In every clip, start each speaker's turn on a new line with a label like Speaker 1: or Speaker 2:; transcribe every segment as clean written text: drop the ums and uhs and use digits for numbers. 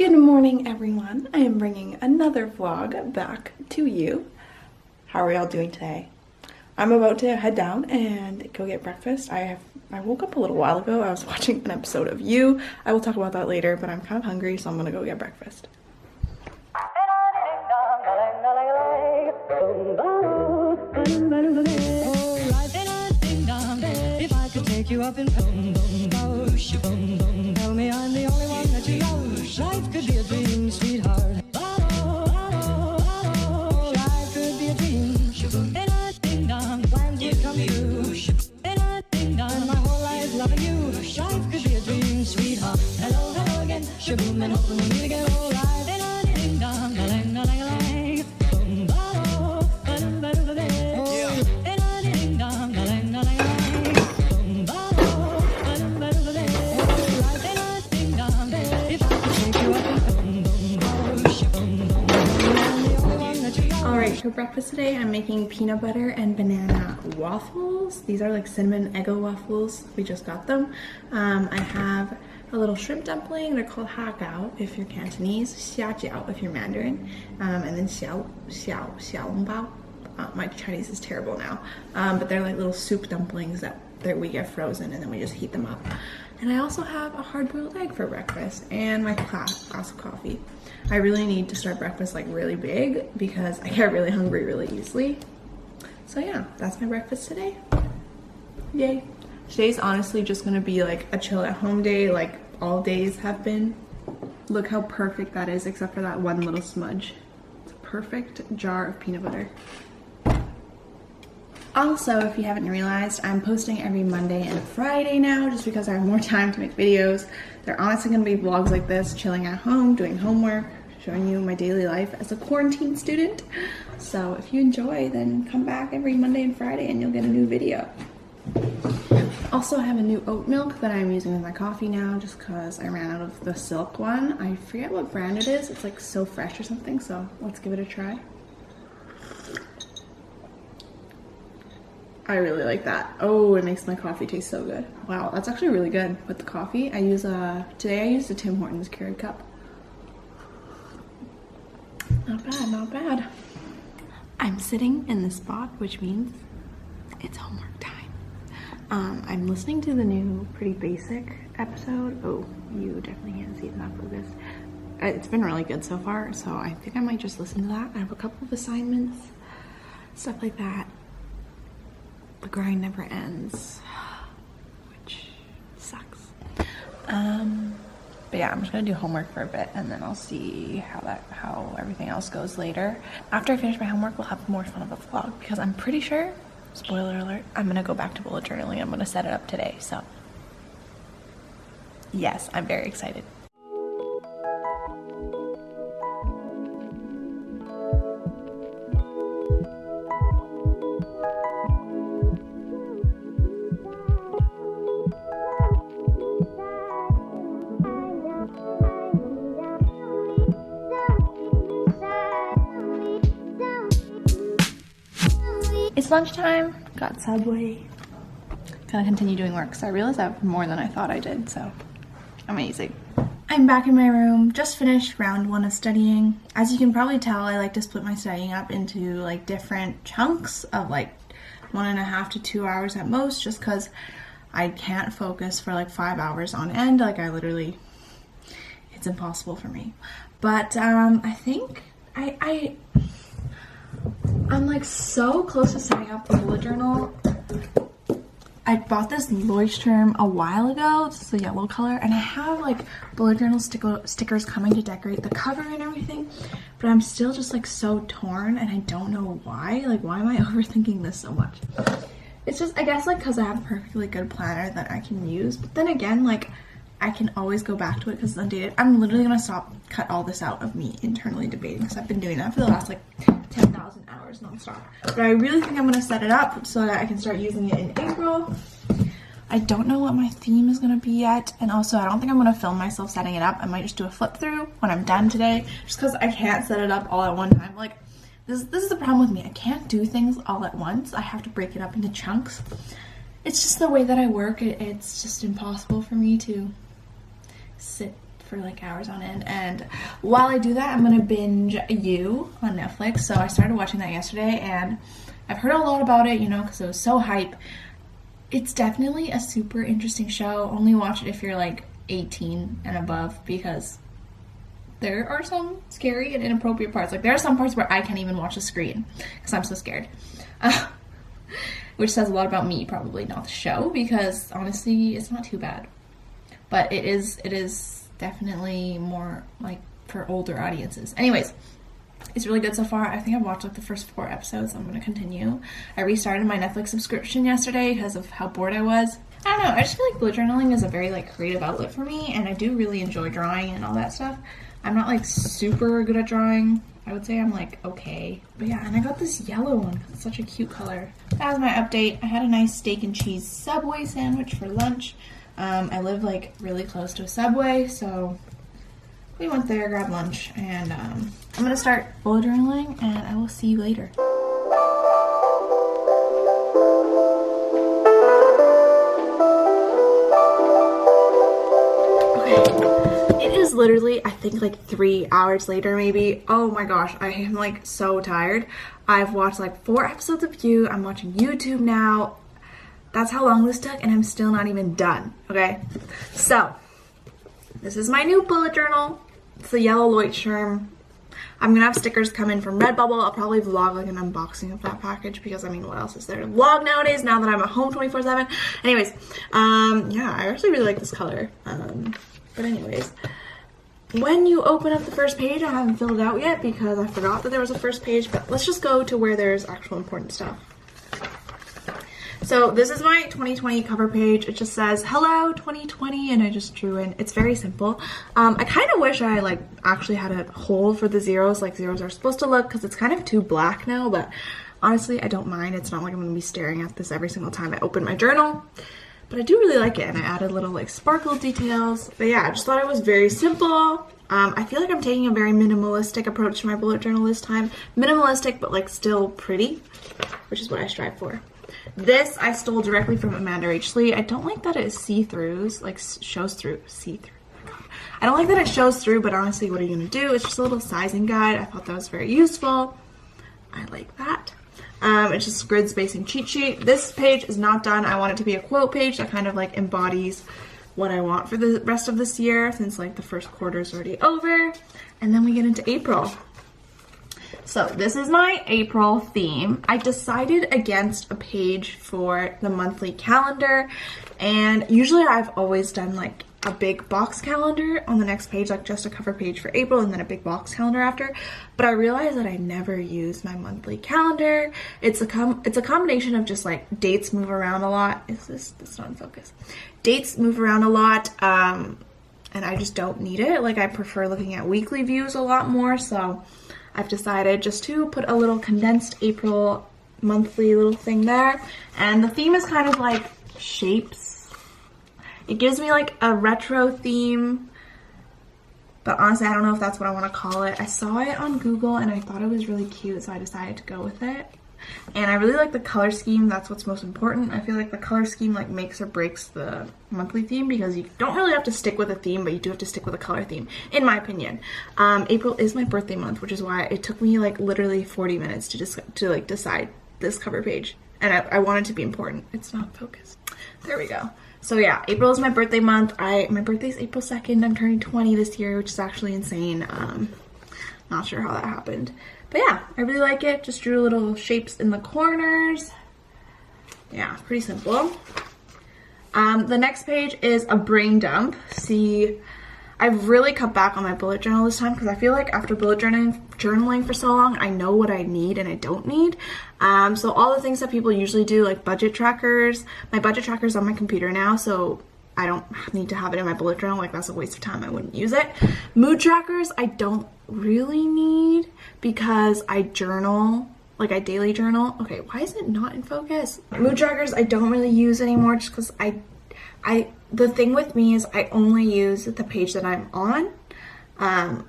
Speaker 1: Good morning, everyone. I am bringing another vlog back to you. How are y'all doing today? I'm about to head down and go get breakfast. I woke up a little while ago. I was watching an episode of You. I will talk about that later, but I'm kind of hungry, so I'm gonna go get breakfast.
Speaker 2: If I could take you up in tell me I'm the only one that you love. Life could be a dream, sweetheart. Life could be a dream. Plans would come true. And my whole life loving you. Life could be a dream, sweetheart. Hello, hello again. Shaboom, and hoping we'll meet again. Oh, life.
Speaker 1: Alright, for breakfast today I'm making peanut butter and banana waffles. These are like cinnamon Eggo waffles. We just got them. I have a little shrimp dumpling. They're called hagao if you're Cantonese, xiajiao if you're Mandarin, and then xiaolongbao. My Chinese is terrible now, but they're like little soup dumplings that we get frozen and then we just heat them up. And I also have a hard-boiled egg for breakfast and my glass of coffee. I really need to start breakfast like really big because I get really hungry really easily. So yeah, that's my breakfast today. Yay. Today's honestly just gonna be like a chill at home day like all days have been. Look how perfect that is except for that one little smudge. It's a perfect jar of peanut butter. Also, if you haven't realized, I'm posting every Monday and Friday now just because I have more time to make videos. They're honestly going to be vlogs like this, chilling at home, doing homework, showing you my daily life as a quarantine student. So if you enjoy, then come back every Monday and Friday and you'll get a new video. Also, I have a new oat milk that I'm using with my coffee now just because I ran out of the silk one. I forget what brand it is. It's like So Fresh or something, so let's give it a try. I really like that. Oh, it makes my coffee taste so good. Wow, that's actually really good with the coffee. Today I used a Tim Hortons Keurig cup. Not bad, not bad. I'm sitting in the spot, which means it's homework time. I'm listening to the new Pretty Basic episode. Oh, you definitely can't see that focus. It's been really good so far, so I think I might just listen to that. I have a couple of assignments, stuff like that. The grind never ends, which sucks. But yeah, I'm just gonna do homework for a bit and then I'll see how everything else goes later. After I finish my homework, we'll have more fun of a vlog because I'm pretty sure, spoiler alert, I'm gonna go back to bullet journaling. I'm gonna set it up today, so yes, I'm very excited. It's lunchtime, got Subway. Gonna continue doing work, so I realized I have more than I thought I did, so amazing. I'm back in my room, just finished round 1 of studying. As you can probably tell, I like to split my studying up into like different chunks of like 1.5 to 2 hours at most, just because I can't focus for like 5 hours on end. Like it's impossible for me. But I think I'm like so close to setting up the bullet journal. I bought this Leuchtturm a while ago. This is the yellow color, and I have like bullet journal stickers coming to decorate the cover and everything, but I'm still just like so torn and I don't know why. Like, why am I overthinking this so much? It's just, I guess, like because I have a perfectly good planner that I can use, but then again, like I can always go back to it because it's undated. I'm literally gonna cut all this out of me internally debating because I've been doing that for the last like 10,000 hours nonstop. But I really think I'm gonna set it up so that I can start using it in April. I don't know what my theme is gonna be yet, and also I don't think I'm gonna film myself setting it up. I might just do a flip through when I'm done today, just because I can't set it up all at one time. Like this is the problem with me. I can't do things all at once. I have to break it up into chunks. It's just the way that I work. It's just impossible for me to sit for like hours on end. And while I do that, I'm gonna binge You on Netflix. So I started watching that yesterday, and I've heard a lot about it, you know, because it was so hype. It's definitely a super interesting show. Only watch it if you're like 18 and above, because there are some scary and inappropriate parts. Like there are some parts where I can't even watch the screen because I'm so scared. Which says a lot about me, probably, not the show, because honestly it's not too bad. But it is definitely more like for older audiences. Anyways, it's really good so far. I think I've watched like the first 4 episodes. I'm gonna continue. I restarted my Netflix subscription yesterday because of how bored I was. I don't know, I just feel like bullet journaling is a very like creative outlet for me, and I do really enjoy drawing and all that stuff. I'm not like super good at drawing. I would say I'm like okay. But yeah, and I got this yellow one because it's such a cute color. That was my update. I had a nice steak and cheese Subway sandwich for lunch. I live like really close to a Subway, so we went there, grabbed lunch, and I'm gonna start bullet journaling, and I will see you later. Okay, it is literally, I think like 3 hours later maybe. Oh my gosh, I am like so tired. I've watched like 4 episodes of You. I'm watching YouTube now. That's how long this took, and I'm still not even done, okay? So, this is my new bullet journal. It's the yellow Leuchtturm. I'm gonna have stickers come in from Redbubble. I'll probably vlog like an unboxing of that package, because I mean, what else is there to vlog nowadays now that I'm at home 24/7? Anyways, yeah, I actually really like this color. But anyways, when you open up the first page, I haven't filled it out yet because I forgot that there was a first page, but let's just go to where there's actual important stuff. So this is my 2020 cover page. It just says, hello 2020, and I just drew in. It's very simple. I kind of wish I like actually had a hole for the zeros like zeros are supposed to look, because it's kind of too black now, but honestly I don't mind. It's not like I'm going to be staring at this every single time I open my journal, but I do really like it, and I added little like sparkle details. But yeah, I just thought it was very simple. I feel like I'm taking a very minimalistic approach to my bullet journal this time. Minimalistic, but like still pretty, which is what I strive for. This I stole directly from Amanda H. Lee. I don't like that it see-throughs, like shows through, see-through. Oh my God. I don't like that it shows through, but honestly, what are you gonna do? It's just a little sizing guide. I thought that was very useful. I like that. It's just grid spacing cheat sheet. This page is not done. I want it to be a quote page that kind of like embodies what I want for the rest of this year, since like the first quarter is already over, and then we get into April. So this is my April theme. I decided against a page for the monthly calendar, and usually I've always done like a big box calendar on the next page, like just a cover page for April and then a big box calendar after. But I realized that I never use my monthly calendar. It's a combination of just like dates move around a lot. Is this not in focus? Dates move around a lot, and I just don't need it. Like I prefer looking at weekly views a lot more, so I've decided just to put a little condensed April monthly little thing there. And the theme is kind of like shapes. It gives me like a retro theme, but honestly I don't know if that's what I want to call it. I saw it on Google and I thought it was really cute, so I decided to go with it. And I really like the color scheme. That's what's most important. I feel like the color scheme like makes or breaks the monthly theme, because you don't really have to stick with a theme, but you do have to stick with a color theme, in my opinion. April is my birthday month, which is why it took me like literally 40 minutes to like decide this cover page, and I want it to be important. It's not focused. There we go. So yeah, April is my birthday month. My birthday's April 2nd. I'm turning 20 this year, which is actually insane. Not sure how that happened. But yeah, I really like it. Just drew little shapes in the corners. Yeah, pretty simple. The next page is a brain dump. See, I've really cut back on my bullet journal this time, because I feel like after bullet journaling for so long, I know what I need and I don't need. So all the things that people usually do, like budget trackers. My budget tracker's on my computer now, so I don't need to have it in my bullet journal. Like that's a waste of time. I wouldn't use it. Mood trackers I don't really need, because I journal, like I daily journal. Okay, why is it not in focus? Mood trackers I don't really use anymore, just because the thing with me is I only use the page that I'm on.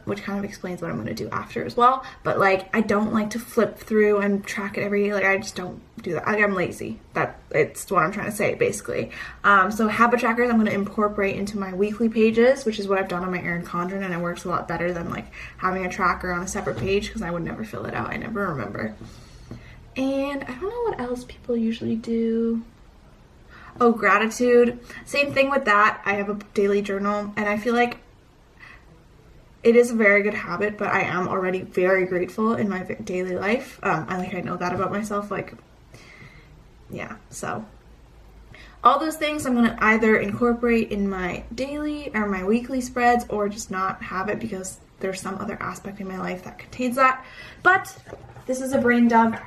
Speaker 1: which kind of explains what I'm going to do after as well. But like, I don't like to flip through and track it every day. Like, I just don't do that. I'm lazy. It's what I'm trying to say, basically. So habit trackers I'm going to incorporate into my weekly pages, which is what I've done on my Erin Condren, and it works a lot better than like having a tracker on a separate page, because I would never fill it out. I never remember. And I don't know what else people usually do. Oh, gratitude. Same thing with that. I have a daily journal, and I feel like it is a very good habit, but I am already very grateful in my daily life. I know that about myself. Like, yeah, so all those things I'm going to either incorporate in my daily or my weekly spreads, or just not have it because there's some other aspect in my life that contains that. But this is a brain dump.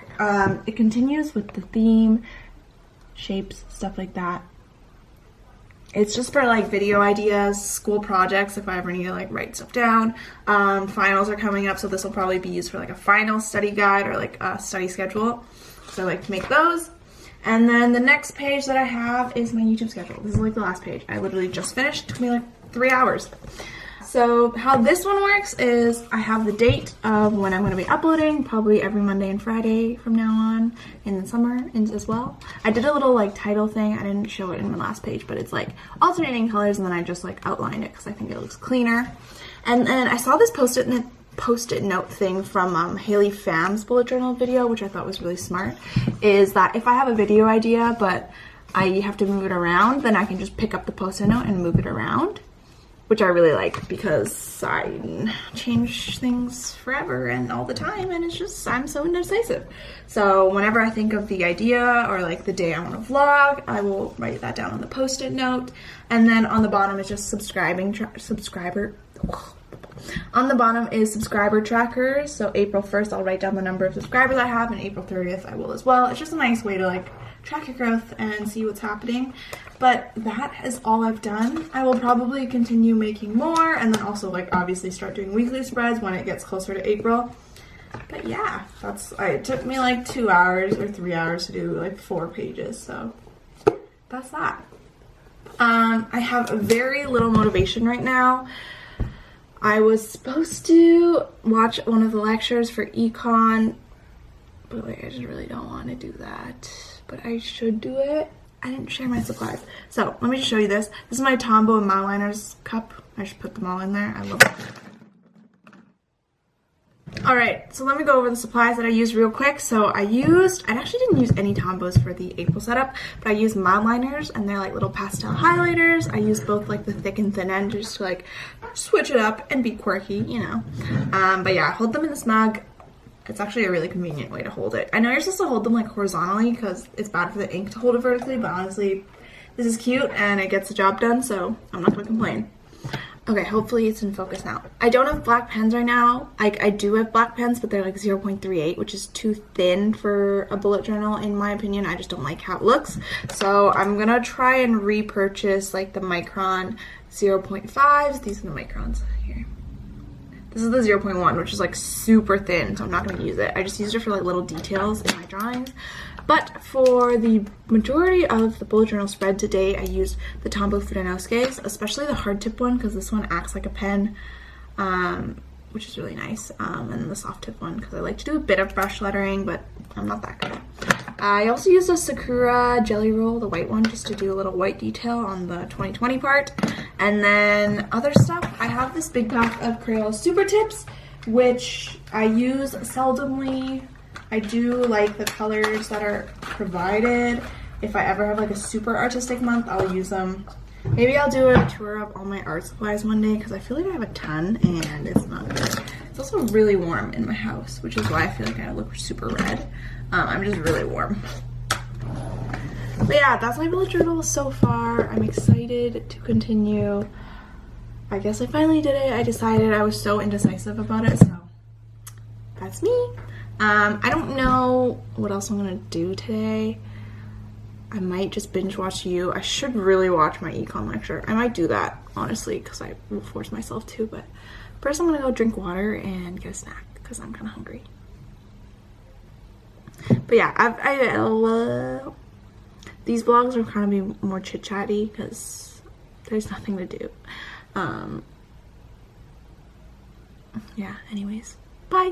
Speaker 1: It continues with the theme, shapes, stuff like that. It's just for like video ideas, school projects, if I ever need to like write stuff down. Finals are coming up, so this will probably be used for like a final study guide or like a study schedule. So I like to make those. And then the next page that I have is my YouTube schedule. This is like the last page. I literally just finished. It took me like 3 hours. So how this one works is I have the date of when I'm going to be uploading, probably every Monday and Friday from now on in the summer as well. I did a little like title thing. I didn't show it in my last page, but it's like alternating colors, and then I just like outlined it because I think it looks cleaner. And then I saw this post-it note thing from Haley Pham's bullet journal video, which I thought was really smart, is that if I have a video idea but I have to move it around, then I can just pick up the post-it note and move it around, which I really like because I change things forever and all the time, and it's just, I'm so indecisive. So whenever I think of the idea or like the day I want to vlog, I will write that down on the post-it note. And then on the bottom is just on the bottom is subscriber trackers. So April 1st, I'll write down the number of subscribers I have, and April 30th, I will as well. It's just a nice way to like track your growth and see what's happening. But that is all I've done. I will probably continue making more, and then also like obviously start doing weekly spreads when it gets closer to April. But yeah, it took me like 2 hours or 3 hours to do like 4 pages, so that's that. I have very little motivation right now. I was supposed to watch one of the lectures for econ, but like I just really don't want to do that. But I should do it. I didn't share my supplies. So let me just show you this. This is my Tombow and Mileliners cup. I should put them all in there. I love it. Alright, so let me go over the supplies that I used real quick. So I actually didn't use any Tombows for the April setup, but I used Mileliners, and they're like little pastel highlighters. I used both like the thick and thin end just to like switch it up and be quirky, you know. But yeah, hold them in this mug. It's actually a really convenient way to hold it. I know you're supposed to hold them like horizontally because it's bad for the ink to hold it vertically, but honestly, this is cute and it gets the job done, so I'm not gonna complain. Okay, hopefully it's in focus now. I don't have black pens right now. I do have black pens, but they're like 0.38, which is too thin for a bullet journal in my opinion. I just don't like how it looks. So I'm gonna try and repurchase like the Micron 0.5s. These are the Microns here. This is the 0.1, which is like super thin, so I'm not gonna use it. I just used it for like little details in my drawings. But for the majority of the bullet journal spread today, I used the Tombow Fudenosuke's, especially the hard tip one because this one acts like a pen, which is really nice. And the soft tip one because I like to do a bit of brush lettering, but I'm not that good. I also used a Sakura Jelly Roll, the white one, just to do a little white detail on the 2020 part. And then other stuff, I have this big pack of Crayola Super Tips, which I use seldomly. I do like the colors that are provided. If I ever have like a super artistic month, I'll use them. Maybe I'll do a tour of all my art supplies one day because I feel like I have a ton and it's not good. It's also really warm in my house, which is why I feel like I look super red. I'm just really warm. But yeah, that's my bullet journal so far. I'm excited to continue. I guess I finally did it. I decided. I was so indecisive about it, so that's me. I don't know what else I'm gonna do today. I might just binge watch you. I should really watch my econ lecture. I might do that, honestly, because I will force myself to, but first I'm gonna go drink water and get a snack because I'm kind of hungry. But yeah, these vlogs are kind of be more chit-chatty because there's nothing to do. yeah, anyways, bye.